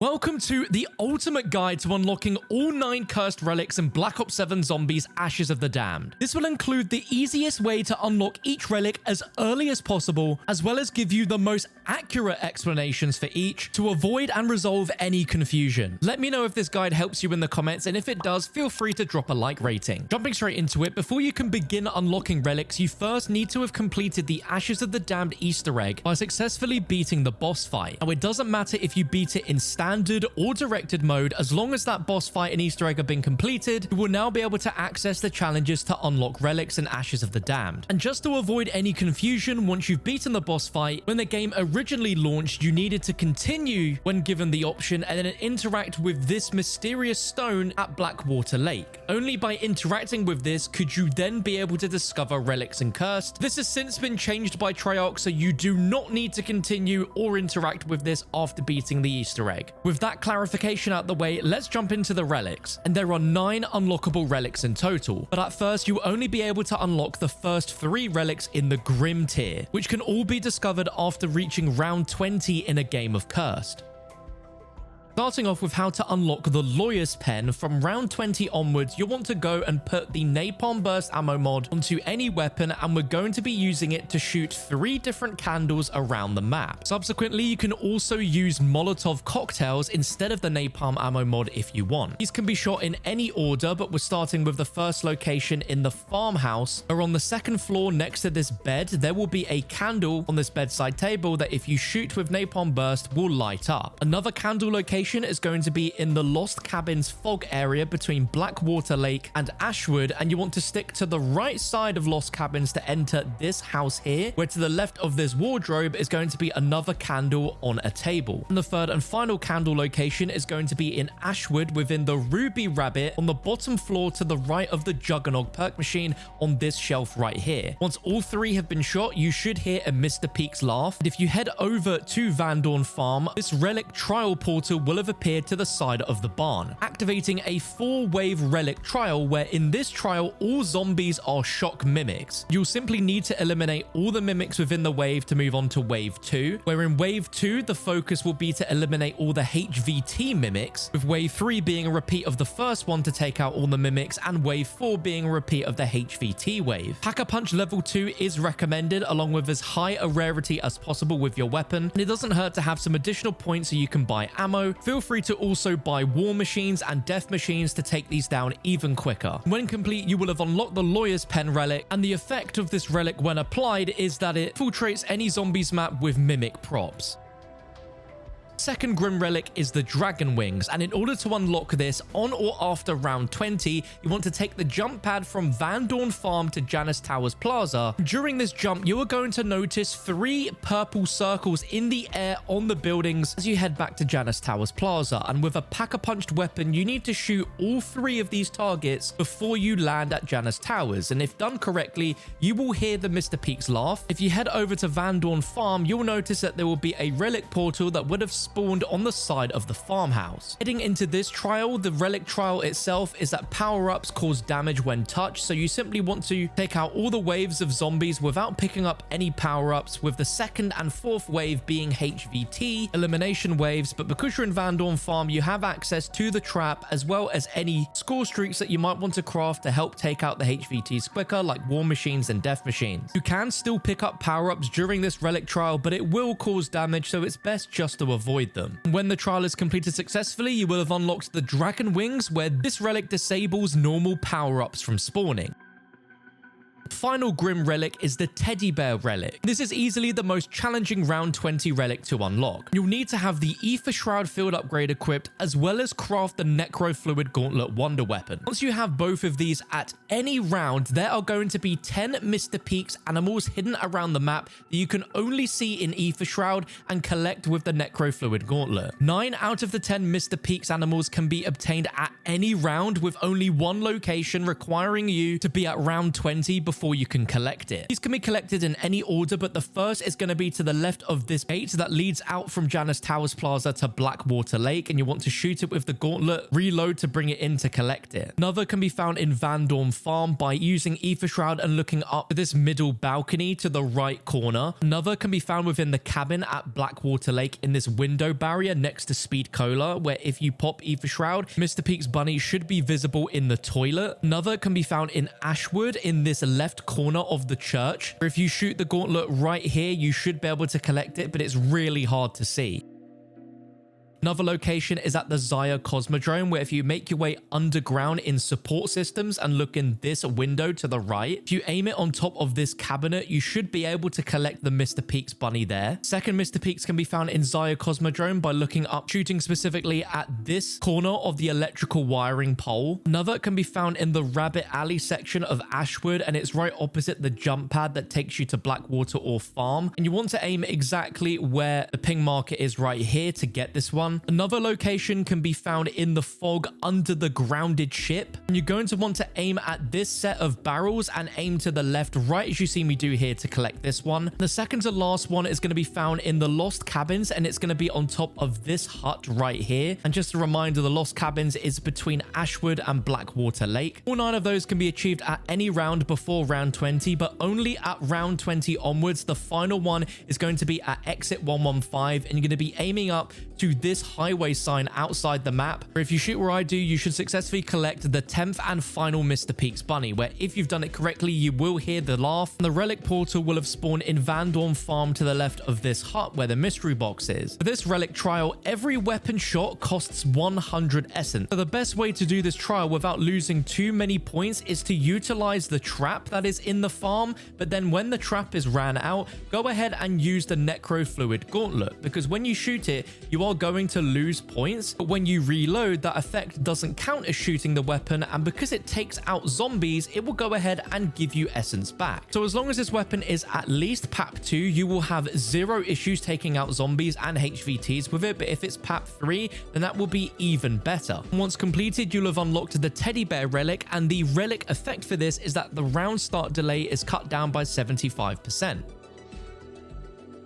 Welcome to the ultimate guide to unlocking all 9 cursed relics in Black Ops 7 Zombies Ashes of the Damned. This will include the easiest way to unlock each relic as early as possible, as well as give you the most accurate explanations for each to avoid and resolve any confusion. Let me know if this guide helps you in the comments, and if it does, feel free to drop a like rating. Jumping straight into it, before you can begin unlocking relics, you first need to have completed the Ashes of the Damned Easter egg by successfully beating the boss fight. Now, it doesn't matter if you beat it in standard or directed mode, as long as that boss fight and Easter egg have been completed, you will now be able to access the challenges to unlock relics in Ashes of the Damned. And just to avoid any confusion, once you've beaten the boss fight, when the game originally launched, you needed to continue when given the option and then interact with this mysterious stone at Blackwater Lake. Only by interacting with this could you then be able to discover relics in Cursed. This has since been changed by Treyarch, so you do not need to continue or interact with this after beating the Easter egg. With that clarification out the way, let's jump into the relics. And there are 9 unlockable relics in total, but at first you'll only be able to unlock the first 3 relics in the Grim tier, which can all be discovered after reaching round 20 in a game of Cursed. Starting off with how to unlock the Lawyer's Pen, from round 20 onwards, you'll want to go and put the Napalm Burst ammo mod onto any weapon, and we're going to be using it to shoot 3 different candles around the map. Subsequently, you can also use Molotov cocktails instead of the Napalm ammo mod if you want. These can be shot in any order, but we're starting with the first location in the farmhouse, where on the 2nd floor next to this bed, there will be a candle on this bedside table that if you shoot with Napalm Burst will light up. Another candle location is going to be in the Lost Cabins fog area between Blackwater Lake and Ashwood, and you want to stick to the right side of Lost Cabins to enter this house here, where to the left of this wardrobe is going to be another candle on a table. And the 3rd and final candle location is going to be in Ashwood within the Ruby Rabbit on the bottom floor to the right of the Juggernog perk machine on this shelf right here. Once all 3 have been shot, you should hear a Mr. Peaks laugh, and if you head over to Van Dorn Farm, this relic trial portal will have appeared to the side of the barn, activating a 4-wave relic trial, where in this trial all zombies are shock mimics. You'll simply need to eliminate all the mimics within the wave to move on to wave 2, where in wave 2 the focus will be to eliminate all the HVT mimics, with wave 3 being a repeat of the first one to take out all the mimics, and wave 4 being a repeat of the HVT wave. Pack-a-Punch level 2 is recommended, along with as high a rarity as possible with your weapon, and it doesn't hurt to have some additional points so you can buy ammo. Feel free to also buy war machines and death machines to take these down even quicker. When complete, you will have unlocked the Lawyer's Pen relic, and the effect of this relic when applied is that it infiltrates any zombies map with mimic props. Second Grim relic is the Dragon Wings, and in order to unlock this on or after round 20, you want to take the jump pad from Van Dorn Farm to Janus Towers Plaza. During this jump, you are going to notice 3 purple circles in the air on the buildings as you head back to Janus Towers Plaza, and with a pack-a-punched weapon, you need to shoot all 3 of these targets before you land at Janus Towers, and if done correctly, you will hear the Mr. Peaks laugh. If you head over to Van Dorn Farm, you'll notice that there will be a relic portal that would have spawned on the side of the farmhouse. Heading into this trial, the relic trial itself is that power-ups cause damage when touched, so you simply want to take out all the waves of zombies without picking up any power-ups, with the 2nd and 4th wave being HVT elimination waves. But because you're in Van Dorn Farm, you have access to the trap as well as any score streaks that you might want to craft to help take out the HVTs quicker, like war machines and death machines. You can still pick up power-ups during this relic trial, but it will cause damage, so it's best just to avoid them. When the trial is completed successfully, you will have unlocked the Dragon Wings, where this relic disables normal power-ups from spawning. Final Grim relic is the Teddy Bear relic. This is easily the most challenging round 20 relic to unlock. You'll need to have the Ether Shroud field upgrade equipped, as well as craft the Necro Fluid Gauntlet wonder weapon. Once you have both of these at any round, there are going to be 10 Mr. Peaks animals hidden around the map that you can only see in Ether Shroud and collect with the Necro Fluid Gauntlet. 9 out of the 10 Mr. Peaks animals can be obtained at any round, with only one location requiring you to be at round 20 before before you can collect it. These can be collected in any order, but the first is going to be to the left of this gate that leads out from Janus Towers Plaza to Blackwater Lake, and you want to shoot it with the gauntlet, reload to bring it in to collect it. Another can be found in Van Dorn Farm by using Ether Shroud and looking up this middle balcony to the right corner. Another can be found within the cabin at Blackwater Lake in this window barrier next to Speed Cola, where if you pop Ether Shroud, Mr. Peak's bunny should be visible in the toilet. Another can be found in Ashwood in this left corner of the church, where if you shoot the gauntlet right here, you should be able to collect it, but it's really hard to see. Another location is at the Zaya Cosmodrome, where if you make your way underground in support systems and look in this window to the right, if you aim it on top of this cabinet, you should be able to collect the Mr. Peaks bunny there. Second Mr. Peaks can be found in Zaya Cosmodrome by looking up, shooting specifically at this corner of the electrical wiring pole. Another can be found in the Rabbit Alley section of Ashwood, and it's right opposite the jump pad that takes you to Blackwater or Farm. And you want to aim exactly where the ping marker is right here to get this one. Another location can be found in the fog under the grounded ship. And you're going to want to aim at this set of barrels and aim to the left, right as you see me do here, to collect this one. The second to last one is going to be found in the Lost Cabins, and it's going to be on top of this hut right here. And just a reminder, the Lost Cabins is between Ashwood and Blackwater Lake. All 9 of those can be achieved at any round before round 20, but only at round 20 onwards. The final one is going to be at exit 115, and you're going to be aiming up to this highway sign outside the map, where if you shoot where I do, you should successfully collect the 10th and final Mr. Peaks bunny, where if you've done it correctly, you will hear the laugh, and the relic portal will have spawned in Van Dorn Farm to the left of this hut where the mystery box is. For this relic trial, every weapon shot costs 100 essence. So the best way to do this trial without losing too many points is to utilize the trap that is in the farm, but then when the trap is ran out, go ahead and use the necro fluid gauntlet, because when you shoot it, you are going to lose points, but when you reload, that effect doesn't count as shooting the weapon, and because it takes out zombies, it will go ahead and give you essence back. So as long as this weapon is at least PAP 2, you will have 0 issues taking out zombies and HVTs with it, but if it's PAP 3, then that will be even better. Once completed, you'll have unlocked the teddy bear relic, and the relic effect for this is that the round start delay is cut down by 75%.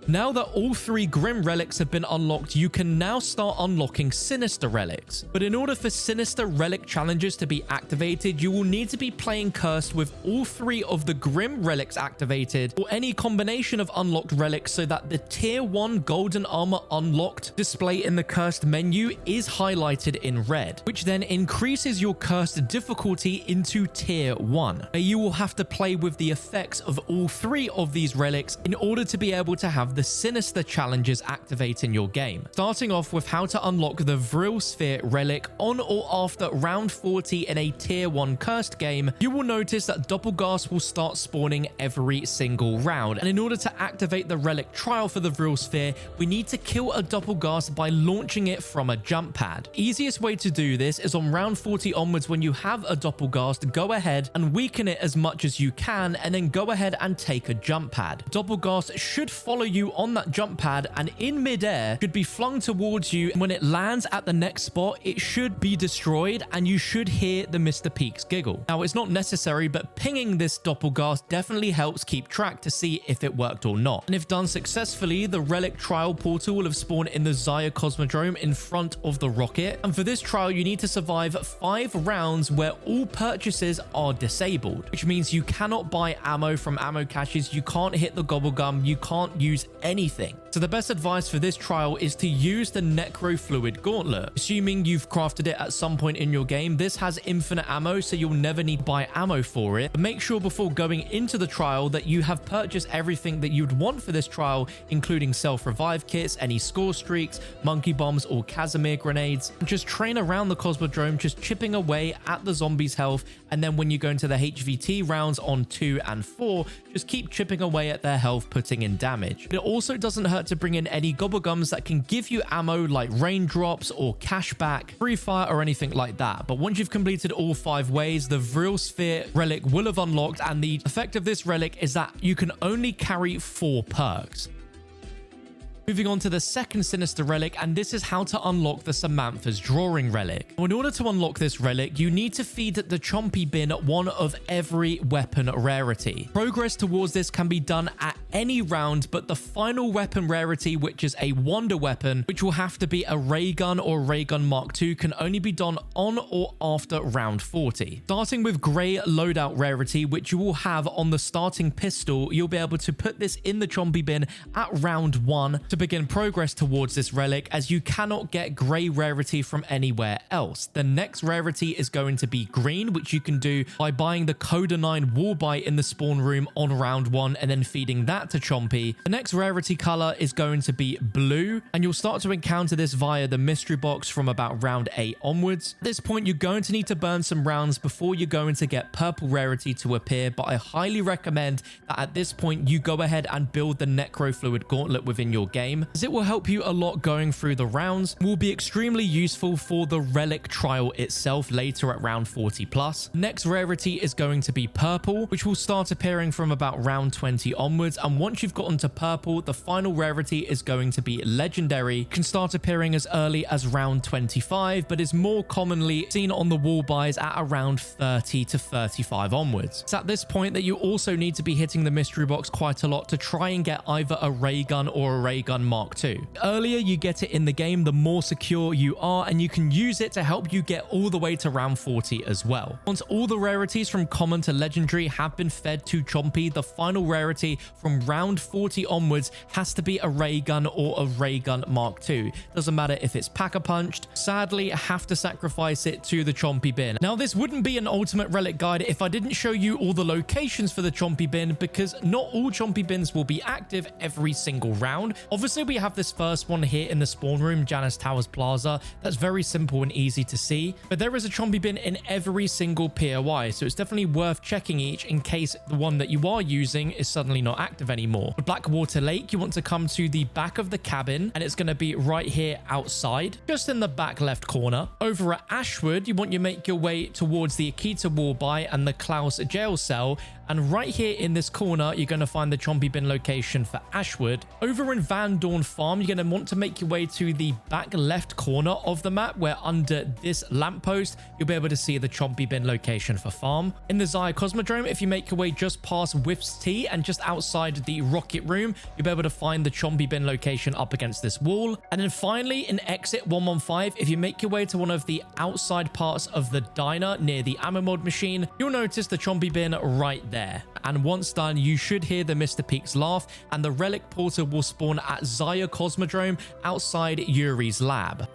Now that all 3 Grim relics have been unlocked, you can now start unlocking Sinister relics. But in order for Sinister relic challenges to be activated, you will need to be playing Cursed with all 3 of the Grim relics activated, or any combination of unlocked relics, so that the tier 1 golden armor unlocked display in the Cursed menu is highlighted in red, which then increases your Cursed difficulty into tier 1. Now you will have to play with the effects of all 3 of these relics in order to be able to have the Sinister challenges activate in your game. Starting off with how to unlock the Vril Sphere relic on or after round 40 in a tier 1 Cursed game, you will notice that Doppelgast will start spawning every single round, and in order to activate the relic trial for the Vril Sphere, we need to kill a Doppelgast by launching it from a jump pad. Easiest way to do this is on round 40 onwards. When you have a Doppelgast, go ahead and weaken it as much as you can, and then go ahead and take a jump pad. Doppelgast should follow you on that jump pad, and in midair should be flung towards you. When it lands at the next spot, it should be destroyed, and you should hear the Mr. Peaks giggle. Now, it's not necessary, but pinging this Doppelgast definitely helps keep track to see if it worked or not. And if done successfully, the relic trial portal will have spawned in the Zaya Cosmodrome in front of the rocket. And for this trial, you need to survive 5 rounds where all purchases are disabled, which means you cannot buy ammo from ammo caches, you can't hit the gobblegum, you can't use anything. So the best advice for this trial is to use the necro fluid gauntlet. Assuming you've crafted it at some point in your game, this has infinite ammo, so you'll never need to buy ammo for it. But make sure before going into the trial that you have purchased everything that you'd want for this trial, including self-revive kits, any score streaks, monkey bombs, or Casimir grenades. And just train around the Cosmodrome, just chipping away at the zombies' health, and then when you go into the HVT rounds on 2 and 4, just keep chipping away at their health, putting in damage. It also doesn't hurt to bring in any gobblegums that can give you ammo like raindrops or cashback, free fire, or anything like that. But once you've completed all 5 ways, the Vril Sphere relic will have unlocked, and the effect of this relic is that you can only carry 4 perks. Moving on to the second Sinister relic, and this is how to unlock the Samantha's Drawing relic. Now, in order to unlock this relic, you need to feed the Chompy bin one of every weapon rarity. Progress towards this can be done at any round, but the final weapon rarity, which is a wonder weapon, which will have to be a ray gun or ray gun Mark II, can only be done on or after round 40. Starting with grey loadout rarity, which you will have on the starting pistol, you'll be able to put this in the Chompy bin at round 1 to begin progress towards this relic, as you cannot get grey rarity from anywhere else. The next rarity is going to be green, which you can do by buying the Coda 9 wall bite in the spawn room on round 1 and then feeding that to Chompy. The next rarity color is going to be blue, and you'll start to encounter this via the mystery box from about round 8 onwards. At this point, you're going to need to burn some rounds before you're going to get purple rarity to appear, but I highly recommend that at this point you go ahead and build the necro fluid gauntlet within your game, as it will help you a lot going through the rounds, will be extremely useful for the relic trial itself later at round 40 plus. Next rarity is going to be purple, which will start appearing from about round 20 onwards, and once you've gotten to purple, the final rarity is going to be legendary. Can start appearing as early as round 25, but is more commonly seen on the wall buys at around 30 to 35 onwards. It's at this point that you also need to be hitting the mystery box quite a lot to try and get either a ray gun or a ray gun Mark II. The earlier you get it in the game, the more secure you are, and you can use it to help you get all the way to round 40 as well. Once all the rarities from common to legendary have been fed to Chompy, the final rarity from round 40 onwards has to be a ray gun or a ray gun Mark II. Doesn't matter if it's pack-a-punched. Sadly, I have to sacrifice it to the Chompy bin. Now, this wouldn't be an ultimate relic guide if I didn't show you all the locations for the Chompy bin, because not all Chompy bins will be active every single round. Obviously, we have this first one here in the spawn room, Janice Towers Plaza. That's very simple and easy to see, but there is a Chompy bin in every single POI, so it's definitely worth checking each in case the one that you are using is suddenly not active anymore. For Blackwater Lake, you want to come to the back of the cabin, and it's going to be right here outside, just in the back left corner. Over at Ashwood, you want to make your way towards the Akita wall buy and the Klaus jail cell, and right here in this corner, you're going to find the Chompy bin location for Ashwood. Over in Van Dorn Farm, you're going to want to make your way to the back left corner of the map, where under this lamppost, you'll be able to see the Chompy bin location for Farm. In the Zaya Cosmodrome, if you make your way just past Whiff's Tea and just outside the Rocket Room, you'll be able to find the Chompy bin location up against this wall. And then finally, in Exit 115, if you make your way to one of the outside parts of the diner near the ammo mod machine, you'll notice the Chompy bin right there. And once done, you should hear the Mr. Peaks laugh, and the relic portal will spawn at Zaya Cosmodrome outside Yuri's lab.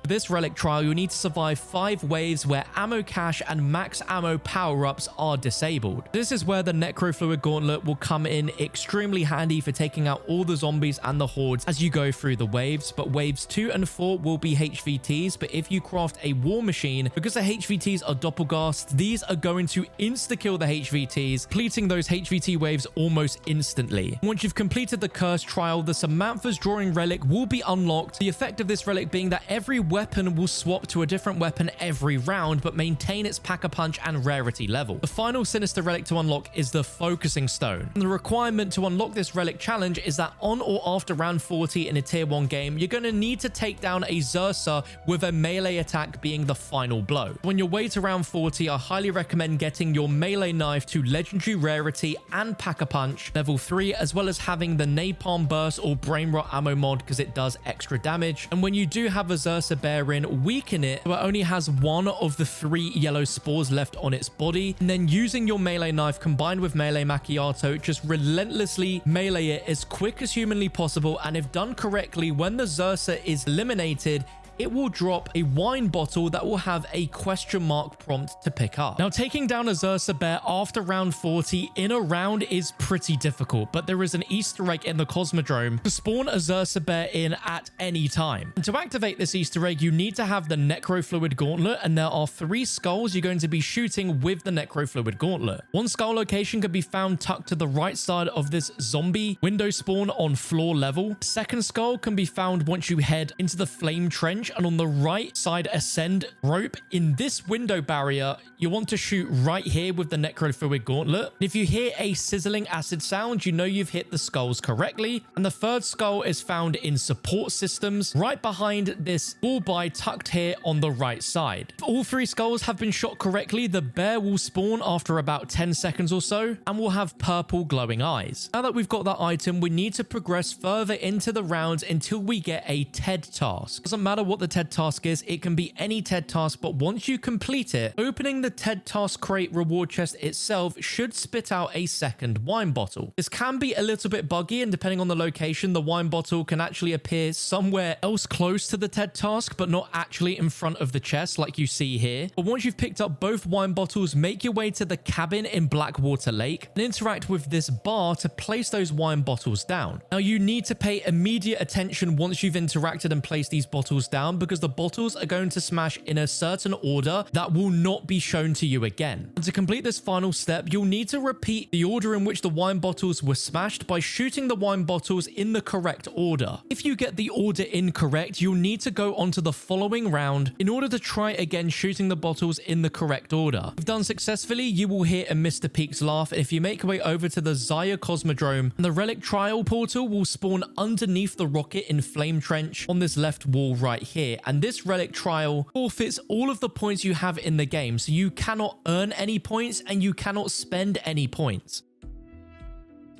For this relic trial, you'll need to survive 5 waves where ammo cache and max ammo power-ups are disabled. This is where the necrofluid gauntlet will come in extremely handy for taking out all the zombies and the hordes as you go through the waves, but waves 2 and 4 will be HVTs, but if you craft a war machine, because the HVTs are doppelgast, these are going to insta-kill the HVTs, completing those HVT waves almost instantly. Once you've completed the Cursed trial, the Samantha's Drawing relic will be unlocked, the effect of this relic being that every weapon will swap to a different weapon every round, but maintain its pack-a-punch and rarity level. The final Sinister relic to unlock is the Focusing Stone. And the requirement to unlock this relic challenge is that on or after round 40 in a tier 1 game, you're going to need to take down a Xersa with a melee attack being the final blow. On your way to round 40, I highly recommend getting your melee knife to legendary rarity and pack-a-punch level 3, as well as having the Napalm Burst or Brain Rot ammo mod, because it does extra damage. And when you do have a Xersa bear in, weaken it so it only has 1 of the 3 yellow spores left on its body, and then using your melee knife combined with melee macchiato, just relentlessly melee it as quick as humanly possible, and if done correctly, when the Xersa is eliminated, it will drop a wine bottle that will have a question mark prompt to pick up. Now, taking down a Xersa bear after round 40 in a round is pretty difficult, but there is an Easter egg in the Cosmodrome to spawn a Xersa bear in at any time. And to activate this Easter egg, you need to have the Necrofluid Gauntlet, and there are 3 skulls you're going to be shooting with the Necrofluid Gauntlet. One skull location can be found tucked to the right side of this zombie window spawn on floor level. The second skull can be found once you head into the Flame Trench and on the right side ascend rope in this window barrier, you want to shoot right here with the necrofluid gauntlet. And if you hear a sizzling acid sound, you know you've hit the skulls correctly. And the third skull is found in support systems right behind this bullseye tucked here on the right side. If all 3 skulls have been shot correctly, the bear will spawn after about 10 seconds or so and will have purple glowing eyes. Now that we've got that item, we need to progress further into the rounds until we get a TED task. Doesn't matter what the TED task is, it can be any TED task, but once you complete it, opening the TED task crate reward chest itself should spit out a second wine bottle. This can be a little bit buggy, and depending on the location, the wine bottle can actually appear somewhere else close to the TED task, but not actually in front of the chest like you see here. But once you've picked up both wine bottles, make your way to the cabin in Blackwater Lake and interact with this bar to place those wine bottles down. Now you need to pay immediate attention once you've interacted and placed these bottles down, because the bottles are going to smash in a certain order that will not be shown to you again. And to complete this final step, you'll need to repeat the order in which the wine bottles were smashed by shooting the wine bottles in the correct order. If you get the order incorrect, you'll need to go on to the following round in order to try again shooting the bottles in the correct order. If done successfully, you will hear a Mr. Peaks laugh, and if you make your way over to the Zaya Cosmodrome, and the relic trial portal will spawn underneath the rocket in Flame Trench on this left wall right here. And this relic trial forfeits all of the points you have in the game, so you cannot earn any points and you cannot spend any points.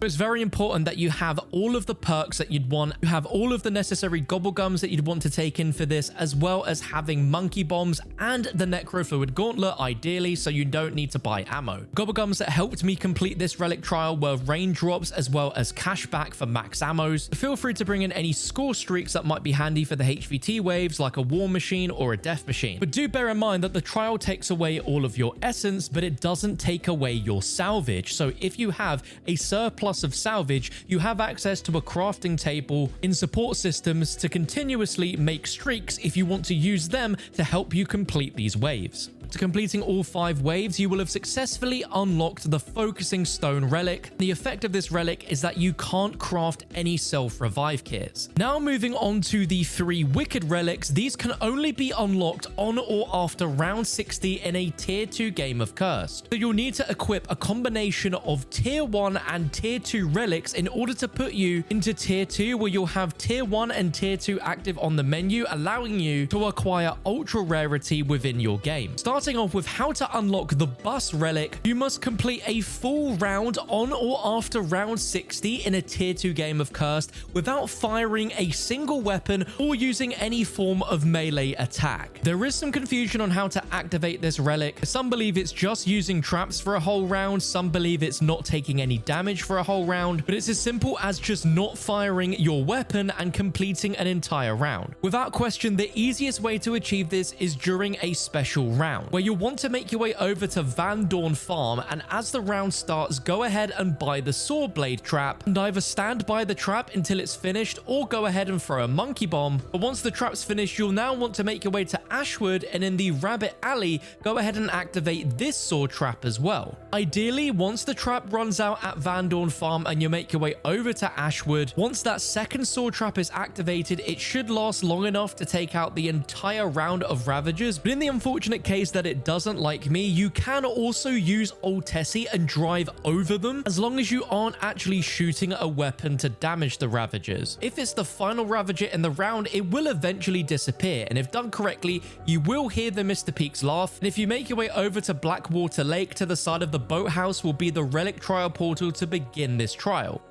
It's very important that you have all of the perks that you'd want. You have all of the necessary gobblegums that you'd want to take in for this, as well as having monkey bombs and the necrofluid gauntlet, ideally, so you don't need to buy ammo. Gobblegums that helped me complete this relic trial were raindrops, as well as cashback for max ammos. Feel free to bring in any score streaks that might be handy for the HVT waves, like a war machine or a death machine. But do bear in mind that the trial takes away all of your essence, but it doesn't take away your salvage. So if you have a surplus of salvage, you have access to a crafting table in support systems to continuously make streaks if you want to use them to help you complete these waves. To completing all 5 waves, you will have successfully unlocked the Focusing Stone Relic. The effect of this relic is that you can't craft any self-revive kits. Now moving on to the 3 Wicked Relics, these can only be unlocked on or after round 60 in a tier 2 game of Cursed. So you'll need to equip a combination of tier 1 and tier 2 relics in order to put you into tier 2, where you'll have tier 1 and tier 2 active on the menu, allowing you to acquire ultra rarity within your game. Starting off with how to unlock the Bus Relic, you must complete a full round on or after round 60 in a tier 2 game of Cursed without firing a single weapon or using any form of melee attack. There is some confusion on how to activate this relic. Some believe it's just using traps for a whole round, some believe it's not taking any damage for a whole round, but it's as simple as just not firing your weapon and completing an entire round. Without question, the easiest way to achieve this is during a special round, where you'll want to make your way over to Van Dorn Farm, and as the round starts, go ahead and buy the Saw Blade trap, and either stand by the trap until it's finished or go ahead and throw a monkey bomb. But once the trap's finished, you'll now want to make your way to Ashwood, and in the Rabbit Alley, go ahead and activate this saw trap as well. Ideally, once the trap runs out at Van Dorn Farm and you make your way over to Ashwood, once that second saw trap is activated, it should last long enough to take out the entire round of Ravagers. But in the unfortunate case that it doesn't like me, you can also use Old Tessie and drive over them, as long as you aren't actually shooting a weapon to damage the Ravagers. If it's the final Ravager in the round, it will eventually disappear, and if done correctly, you will hear the Mr. Peaks laugh. And if you make your way over to Blackwater Lake, to the side of the boathouse will be the relic trial portal to begin this trial.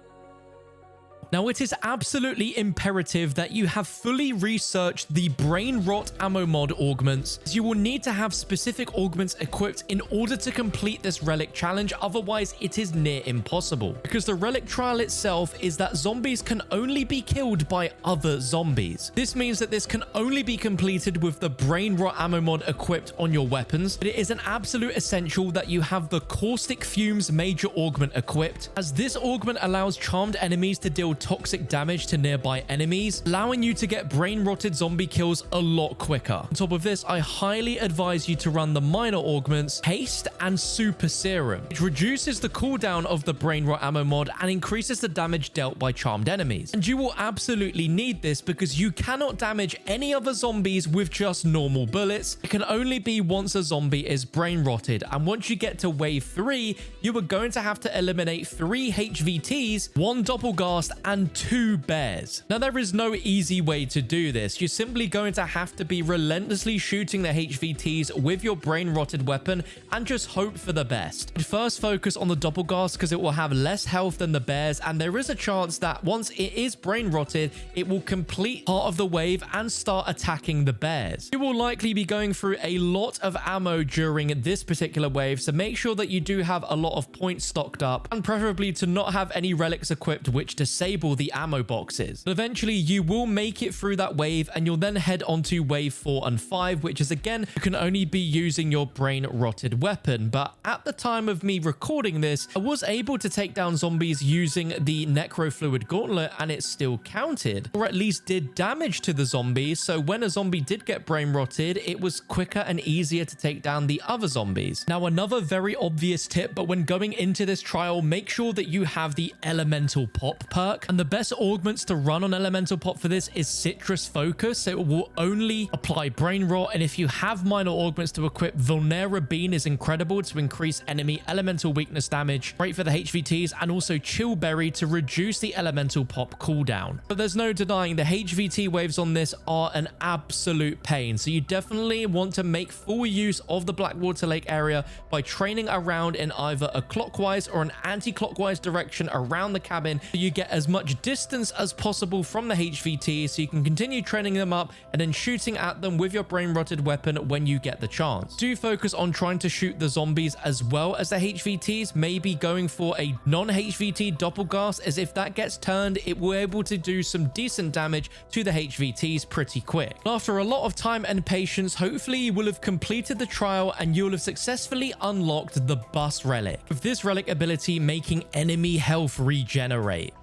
Now, it is absolutely imperative that you have fully researched the Brain Rot ammo mod augments, as you will need to have specific augments equipped in order to complete this relic challenge, otherwise it is near impossible. Because the relic trial itself is that zombies can only be killed by other zombies. This means that this can only be completed with the Brain Rot ammo mod equipped on your weapons, but it is an absolute essential that you have the Caustic Fumes major augment equipped, as this augment allows charmed enemies to deal toxic damage to nearby enemies, allowing you to get brain-rotted zombie kills a lot quicker. On top of this, I highly advise you to run the minor augments, Haste and Super Serum, which reduces the cooldown of the brain rot ammo mod and increases the damage dealt by charmed enemies. And you will absolutely need this because you cannot damage any other zombies with just normal bullets. It can only be once a zombie is brain rotted, and once you get to wave 3, you are going to have to eliminate 3 HVTs, 1 Doppelgast, and 2 bears. Now, there is no easy way to do this. You're simply going to have to be relentlessly shooting the HVTs with your brain rotted weapon and just hope for the best. First, focus on the Doppelgast because it will have less health than the bears, and there is a chance that once it is brain rotted, it will complete part of the wave and start attacking the bears. You will likely be going through a lot of ammo during this particular wave, so make sure that you do have a lot of points stocked up, and preferably to not have any relics equipped which disable the ammo boxes. But eventually you will make it through that wave, and you'll then head on to wave 4 and 5, which is again, you can only be using your brain rotted weapon. But at the time of me recording this, I was able to take down zombies using the necrofluid gauntlet, and it still counted, or at least did damage to the zombies. So when a zombie did get brain rotted, it was quicker and easier to take down the other zombies. Now, another very obvious tip, but when going into this trial, make sure that you have the elemental pop perk, and the best augments to run on elemental pop for this is citrus focus, so it will only apply brain rot. And if you have minor augments to equip, Vulnera Bean is incredible to increase enemy elemental weakness damage, great for the HVTs, and also Chill Berry to reduce the elemental pop cooldown. But there's no denying the HVT waves on this are an absolute pain, so you definitely want to make full use of the Blackwater Lake area by training around in either a clockwise or an anti-clockwise direction around the cabin, so you get as much distance as possible from the HVTs, so you can continue training them up and then shooting at them with your brain rotted weapon when you get the chance. Do focus on trying to shoot the zombies as well as the HVTs, maybe going for a non-HVT Doppelgast, as if that gets turned, it will be able to do some decent damage to the HVTs pretty quick. After a lot of time and patience, hopefully you will have completed the trial and you'll have successfully unlocked the Bus Relic, with this relic ability making enemy health regenerate.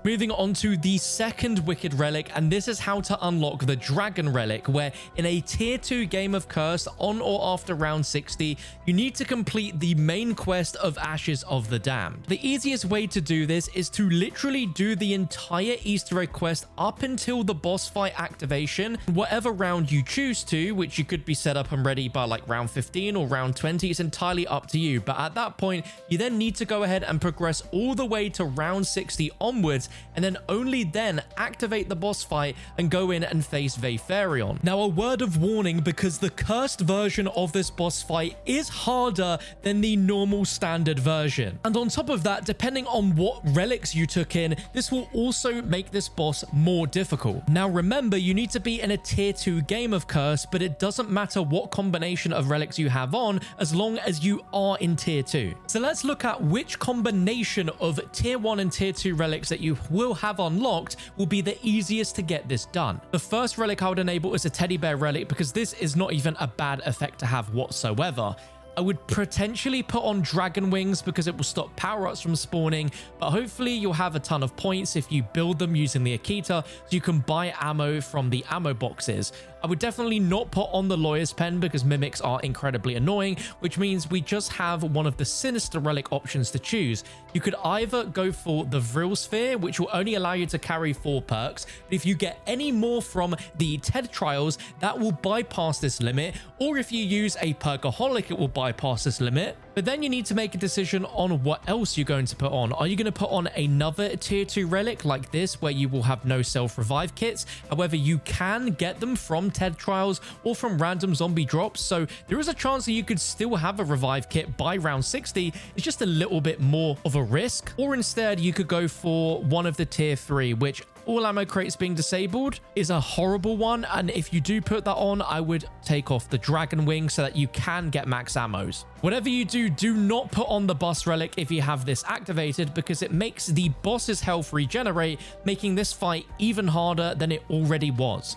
Moving on to the second wicked relic, and this is how to unlock the Dragon Relic, where in a tier 2 game of Cursed on or after round 60, you need to complete the main quest of Ashes of the Damned. The easiest way to do this is to literally do the entire Easter egg quest up until the boss fight activation, whatever round you choose to, which you could be set up and ready by like round 15 or round 20, it's entirely up to you. But at that point, you then need to go ahead and progress all the way to round 60 onwards, and then only then activate the boss fight and go in and face Vaporeon. Now, a word of warning, because the cursed version of this boss fight is harder than the normal standard version. And on top of that, depending on what relics you took in, this will also make this boss more difficult. Now, remember, you need to be in a tier 2 game of Cursed, but it doesn't matter what combination of relics you have on, as long as you are in tier 2. So let's look at which combination of tier 1 and tier 2 relics that you will have unlocked will be the easiest to get this done. The first relic I would enable is a teddy bear relic, because this is not even a bad effect to have whatsoever. I would potentially put on Dragon Wings because it will stop power-ups from spawning, but hopefully you'll have a ton of points if you build them using the Akita, so you can buy ammo from the ammo boxes. I would definitely not put on the Lawyer's Pen because mimics are incredibly annoying, which means we just have one of the Sinister relic options to choose. You could either go for the Vril Sphere, which will only allow you to carry 4 perks, but if you get any more from the TED trials, that will bypass this limit, or if you use a Perkaholic, it will bypass this limit. But then you need to make a decision on what else you're going to put on. Are you going to put on another tier 2 relic like this, where you will have no self-revive kits? However, you can get them from TED trials or from random zombie drops, so there is a chance that you could still have a revive kit by round 60. It's just a little bit more of a risk. Or instead, you could go for one of the tier 3, which all ammo crates being disabled is a horrible one, and if you do put that on, I would take off the Dragon Wing so that you can get max ammos. Whatever you do, do not put on the Bus Relic if you have this activated, because it makes the boss's health regenerate, making this fight even harder than it already was.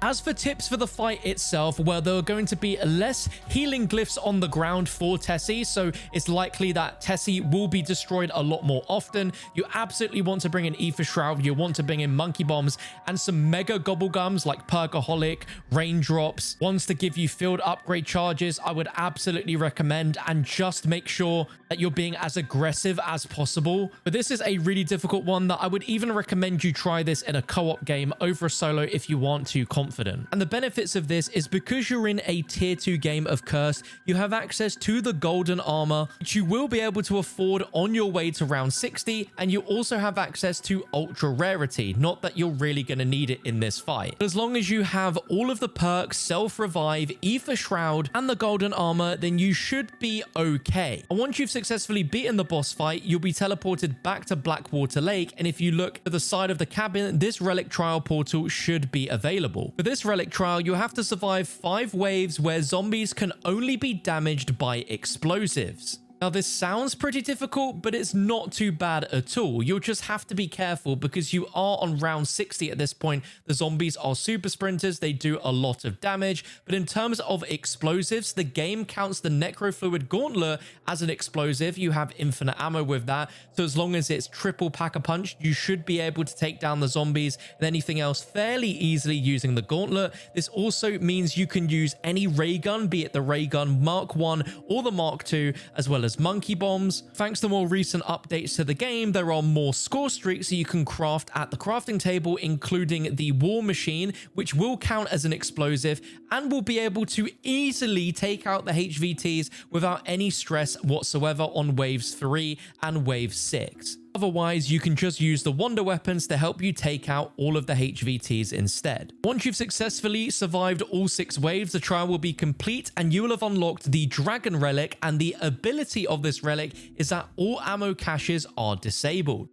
As for tips for the fight itself, well, there are going to be less healing glyphs on the ground for Tessie, so it's likely that Tessie will be destroyed a lot more often. You absolutely want to bring in Ether Shroud, you want to bring in Monkey Bombs, and some mega gobblegums like Perkaholic, Raindrops, ones to give you field upgrade charges. I would absolutely recommend, and just make sure that you're being as aggressive as possible. But this is a really difficult one that I would even recommend you try this in a co-op game over a solo if you want to confident. And the benefits of this is because you're in a tier 2 game of Cursed, you have access to the golden armor, which you will be able to afford on your way to round 60, and you also have access to ultra rarity. Not that you're really going to need it in this fight, but as long as you have all of the perks, self-revive, Ether Shroud, and the golden armor, then you should be okay. And once you've successfully beaten the boss fight, you'll be teleported back to Blackwater Lake, and if you look to the side of the cabin, this relic trial portal should be available. For this relic trial, you have to survive 5 waves where zombies can only be damaged by explosives. Now, this sounds pretty difficult, but it's not too bad at all. You'll just have to be careful because you are on round 60 at this point. The zombies are super sprinters. They do a lot of damage. But in terms of explosives, the game counts the Necrofluid Gauntlet as an explosive. You have infinite ammo with that. So as long as it's triple pack-a-punch, you should be able to take down the zombies and anything else fairly easily using the Gauntlet. This also means you can use any ray gun, be it the ray gun Mark 1 or the Mark II, as well as Monkey Bombs. Thanks to more recent updates to the game, there are more score streaks that you can craft at the crafting table, including the War Machine, which will count as an explosive and will be able to easily take out the HVTs without any stress whatsoever on waves 3 and wave 6. Otherwise, you can just use the wonder weapons to help you take out all of the HVTs instead. Once you've successfully survived all 6 waves, the trial will be complete and you will have unlocked the Dragon Relic, and the ability of this relic is that all ammo caches are disabled.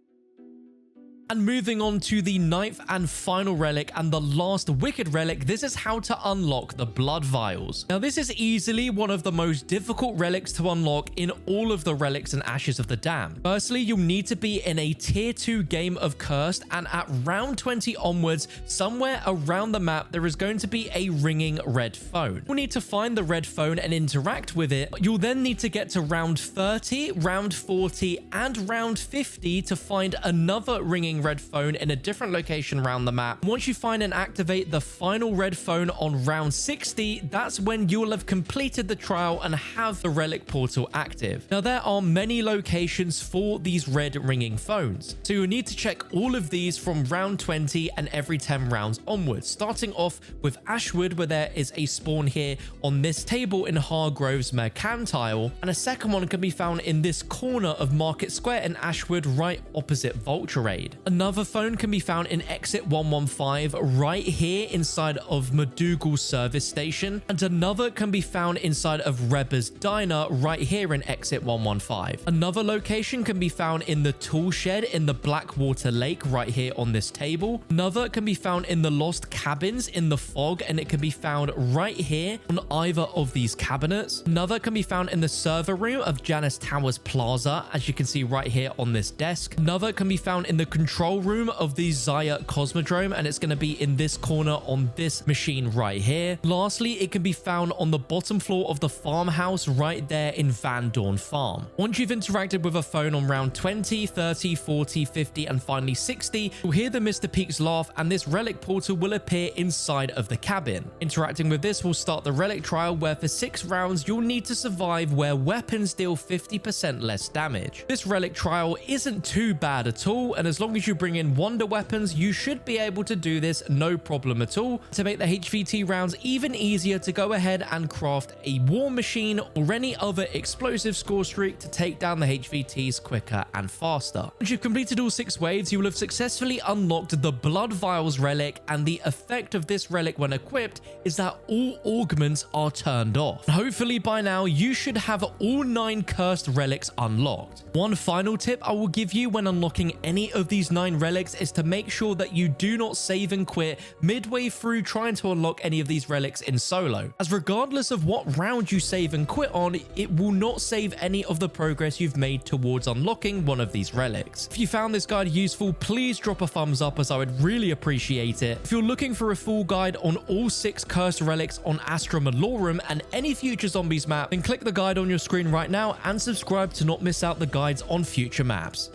And moving on to the 9th and final relic and the last wicked relic, this is how to unlock the Blood Vials. Now, this is easily one of the most difficult relics to unlock in all of the relics and ashes of the damned. Firstly, you'll need to be in a tier 2 game of Cursed, and at round 20 onwards, somewhere around the map, there is going to be a ringing red phone. You'll need to find the red phone and interact with it. You'll then need to get to round 30, round 40, and round 50 to find another ringing red phone in a different location around the map. Once you find and activate the final red phone on round 60, that's when you'll have completed the trial and have the relic portal active. Now, there are many locations for these red ringing phones, so you'll need to check all of these from round 20 and every 10 rounds onwards, starting off with Ashwood, where there is a spawn here on this table in Hargrove's Mercantile, and a second one can be found in this corner of Market Square in Ashwood, right opposite Vulturade. Another phone can be found in exit 115 right here inside of McDougal's service station, and another can be found inside of Reba's Diner right here in exit 115. Another location can be found in the tool shed in the Blackwater Lake right here on this table. Another can be found in the Lost Cabins in the Fog, and it can be found right here on either of these cabinets. Another can be found in the server room of Janice Towers Plaza, as you can see right here on this desk. Another can be found in the control room of the Zaya Cosmodrome, and it's going to be in this corner on this machine right here. Lastly, it can be found on the bottom floor of the farmhouse right there in Van Dorn Farm. Once you've interacted with a phone on round 20, 30, 40, 50, and finally 60, you'll hear the Mr. Peaks laugh, and this relic portal will appear inside of the cabin. Interacting with this will start the relic trial, where for 6 rounds you'll need to survive where weapons deal 50% less damage. This relic trial isn't too bad at all, and as long as you bring in wonder weapons, you should be able to do this no problem at all. To make the HVT rounds even easier, to go ahead and craft a War Machine or any other explosive score streak to take down the HVTs quicker and faster. Once you've completed all 6 waves, you will have successfully unlocked the Blood Vials relic, and the effect of this relic when equipped is that all augments are turned off. Hopefully by now you should have all 9 cursed relics unlocked. One final tip I will give you when unlocking any of these 9 9 relics is to make sure that you do not save and quit midway through trying to unlock any of these relics in solo, as regardless of what round you save and quit on, it will not save any of the progress you've made towards unlocking one of these relics. If you found this guide useful, please drop a thumbs up, as I would really appreciate it. If you're looking for a full guide on all 6 cursed relics on Astra Malorum and any future zombies map, then click the guide on your screen right now and subscribe to not miss out the guides on future maps.